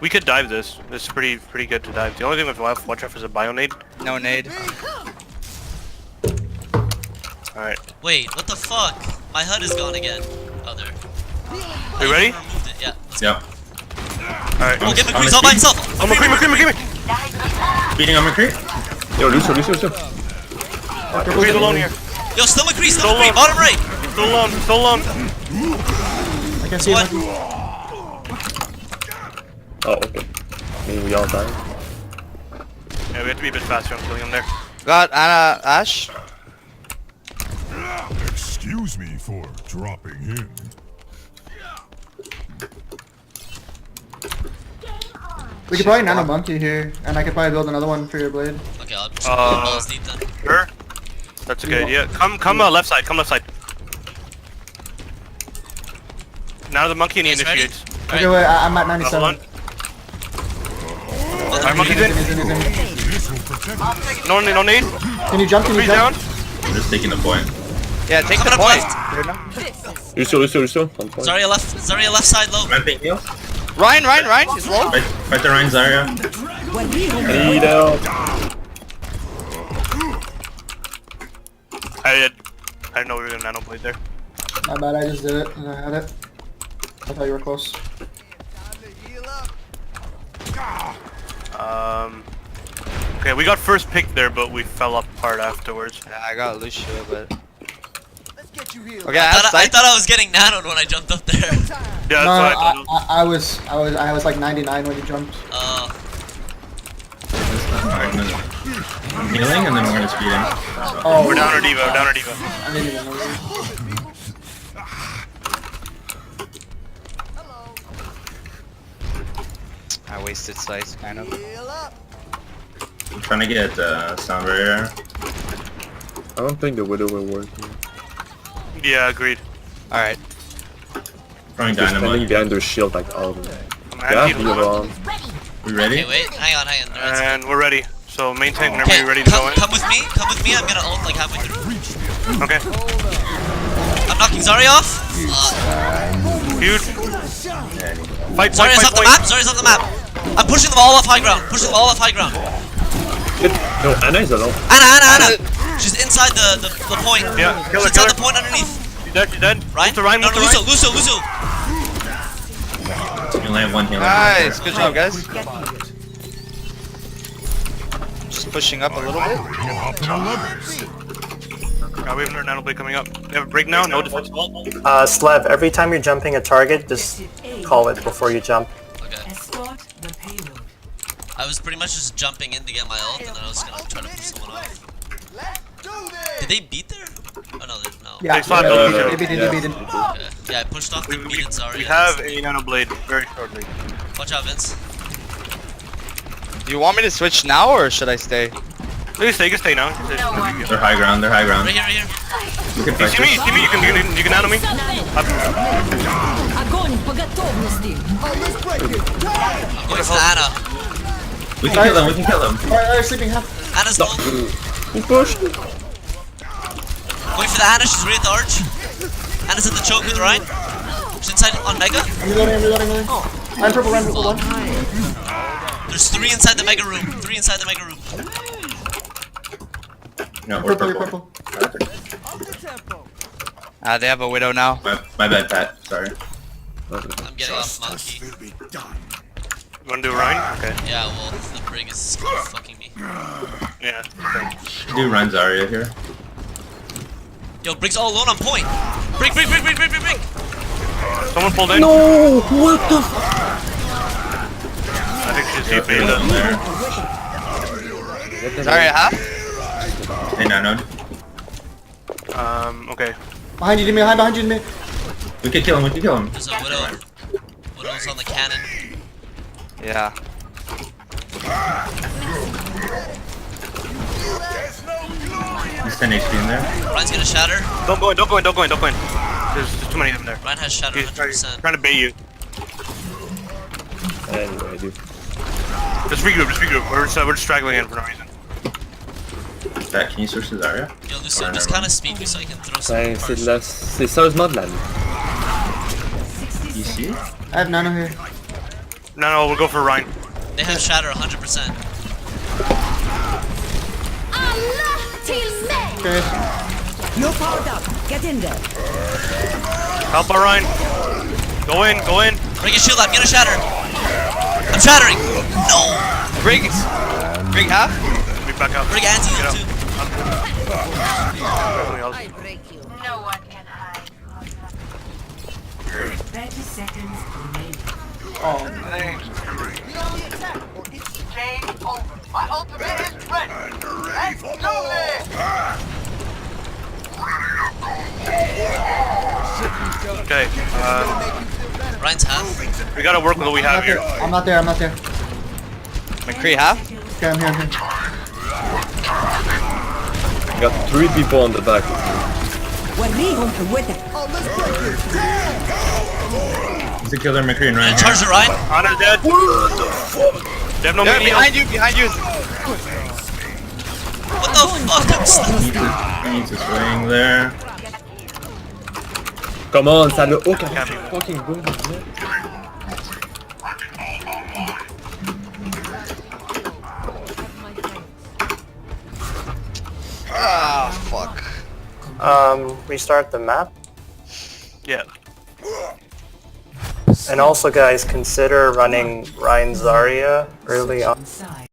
We could dive this. This is pretty good to dive. The only thing we have to watch out for is a bio nade. No nade. Alright. Wait, what the fuck? My HUD is gone again. Oh, there. We ready? Removed it. Yeah. Yep. Alright. Oh, get McCree's all by himself. Oh, McCree! Beating on McCree. Yo, Lucio. McCree's alone here. Yo, still McCree, Still McCree, alone. bottom right. Still alone. I can see What? him. Oh, okay. Maybe we all die. Yeah, we have to be a bit faster on killing him there. Got Anna Ash. Excuse me for dropping in. We could probably nano monkey here, and I could probably build another one for your blade. Okay, I'll push balls deep then. Sure. That's a good idea. Come left side. Come left side. Now the monkey and he Guys, ready? initiates. Okay, wait, I'm at Hold 97. on. Alright, monkey's in. He's in. This will protect No need. Can you jump? Can you Freeze down. jump? I'm just taking the point. Yeah, take the Coming up point. left. Lucio. On point. Zarya left side low. Ramping heal. Ryan, he's low. Fight the Ryan Zarya. Need help. I didn't know we were gonna nano blade there. Not bad, I just did it, and I had it. I thought you were close. Okay, we got first pick there, but we fell apart afterwards. Yeah, I got Lucio, but. Okay, I outside. thought I was getting nanoed when I jumped up there. Yeah, No, that's what I thought. I was like 99 when you jumped. Alright, I'm healing and then we're gonna speed in. Oh, We're down our diva. I didn't even know that. I wasted sight, kind of. I'm trying to get sound barrier. I don't think the widow will work here. Yeah, agreed. Alright. Throwing Just standing dynamite. behind their shield like all of them. I'm Yeah, happy be wrong. We ready? Okay, wait, hang on. And we're ready. So maintain whenever Okay, you're ready to go in. come with me. I'm gonna ult like halfway through. Okay. I'm knocking Zarya off. Huge. Fight Zarya's off the point. map. Zarya's off the map. I'm pushing them all off high ground. No, Anna is alone. Anna. She's inside the point. Yeah, kill her, She's inside the point underneath. She's dead. Ryan? Move to Ryan, No, move to Ryan. Lucio. We only have one healer. Nice, good job, guys. Just pushing up a little bit. we'll hop in 11. We have another nano blade coming up. We have a break now. No defense. Slev, every time you're jumping a target, just call it before you jump. Okay. I was pretty much just jumping in to get my ult, and then I was gonna try to push someone off. Did they beat there? Oh no, no. Yeah, They fought both each other. they beat it. Okay. Yeah, I pushed off the beaten Zarya. We have a nano blade very shortly. Watch out, Vince. Do you want me to switch now or should I stay? You can stay now. They're high ground. Right here. We can You fight see me? You can nano me. Огонь по готовности. I'm going for Anna. We can kill them. Alright, sleeping half. Anna's low. He pushed. Going for the Anna, she's right at the arch. Anna's at the choke with Ryan. She's inside on Mega. I'm reloading. I'm purple one. There's 3 inside the Mega room. No, we're Purple. They have a widow now. My bad, Pat. Sorry. I'm getting off monkey. You wanna do Ryan? Okay. Yeah, well, the brig is fucking me. Yeah. Do Ryan Zarya here. Yo, brig's all alone on point. Brig. Someone pulled in. No, what the f— I think she's Yep, TP'd. there's them there. Sorry, huh? They nanoed. Okay. Behind you, behind you. We could kill him. There's a widow. Widow's on the cannon. Yeah. He's 10 HP in there. Ryan's gonna shatter. Don't go in. There's too many of them there. Ryan has shatter He's 100%. trying to bait you. Anyway, I do. Just regroup. We're just straggling in for no reason. Pat, can you switch to Zarya? Yo, Lucio, just kind of speed me so I can throw some Ouais, parts. c'est sérieusement de la You see? I have nano here. No, we'll go for Ryan. They have shatter 100%. Okay. No powered up. Get in there. Help our Ryan. Go in, go in. Bring your shield up. Get a shatter. I'm shattering. No. Bring half. We back up. Bring anti Get heal up. too. Definitely else. No one can hide. 30 seconds remaining. Oh, Game over. My ultimate is ready. Let's do this! Okay, Ryan's half. we gotta work with what we have here. I'm not there. McCree half. Okay, I'm here. Got 3 people on the back. He's a killer, McCree and Ryan. Charge the Ryan. Ana's dead. They have no Yeah, minions. behind you. What the fuck? I'm stuck. He needs to swing there. Come on, ça n'a aucun Can't fucking bon budget. Ah, fuck. Restart the map. Yeah. And also, guys, consider running Ryan Zarya early on. Inside.